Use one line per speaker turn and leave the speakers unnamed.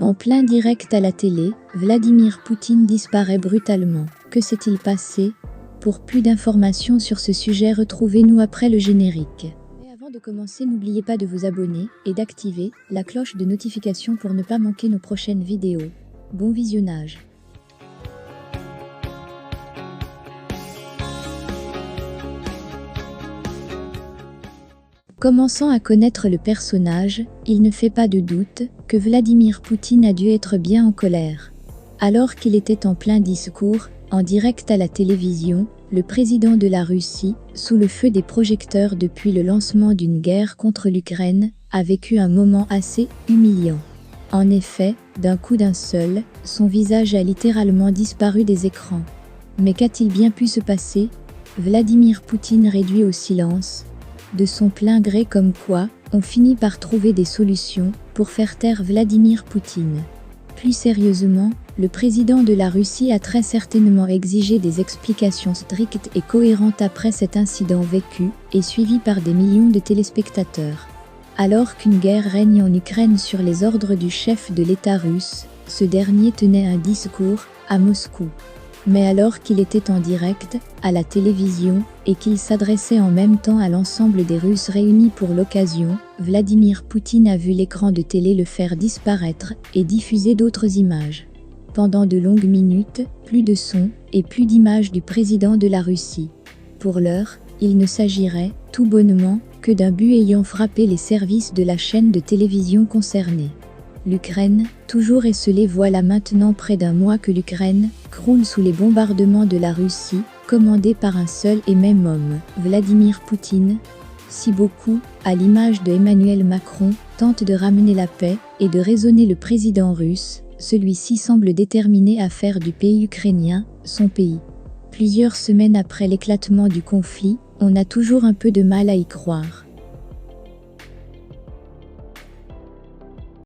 En plein direct à la télé, Vladimir Poutine disparaît brutalement. Que s'est-il passé? Pour plus d'informations sur ce sujet, retrouvez-nous après le générique. Mais avant de commencer, n'oubliez pas de vous abonner et d'activer la cloche de notification pour ne pas manquer nos prochaines vidéos. Bon visionnage. Commençant à connaître le personnage, il ne fait pas de doute que Vladimir Poutine a dû être bien en colère. Alors qu'il était en plein discours, en direct à la télévision, le président de la Russie, sous le feu des projecteurs depuis le lancement d'une guerre contre l'Ukraine, a vécu un moment assez humiliant. En effet, d'un coup d'un seul, son visage a littéralement disparu des écrans. Mais qu'a-t-il bien pu se passer? Vladimir Poutine réduit au silence, de son plein gré, comme quoi on finit par trouver des solutions pour faire taire Vladimir Poutine. Plus sérieusement, le président de la Russie a très certainement exigé des explications strictes et cohérentes après cet incident vécu et suivi par des millions de téléspectateurs. Alors qu'une guerre règne en Ukraine sur les ordres du chef de l'État russe, ce dernier tenait un discours à Moscou. Mais alors qu'il était en direct, à la télévision, et qu'il s'adressait en même temps à l'ensemble des Russes réunis pour l'occasion, Vladimir Poutine a vu l'écran de télé le faire disparaître et diffuser d'autres images. Pendant de longues minutes, plus de son et plus d'images du président de la Russie. Pour l'heure, il ne s'agirait, tout bonnement, que d'un but ayant frappé les services de la chaîne de télévision concernée. L'Ukraine, toujours esselée, voilà maintenant près d'un mois que l'Ukraine croule sous les bombardements de la Russie, commandés par un seul et même homme, Vladimir Poutine. Si beaucoup, à l'image de Emmanuel Macron, tentent de ramener la paix et de raisonner le président russe, celui-ci semble déterminé à faire du pays ukrainien son pays. Plusieurs semaines après l'éclatement du conflit, on a toujours un peu de mal à y croire.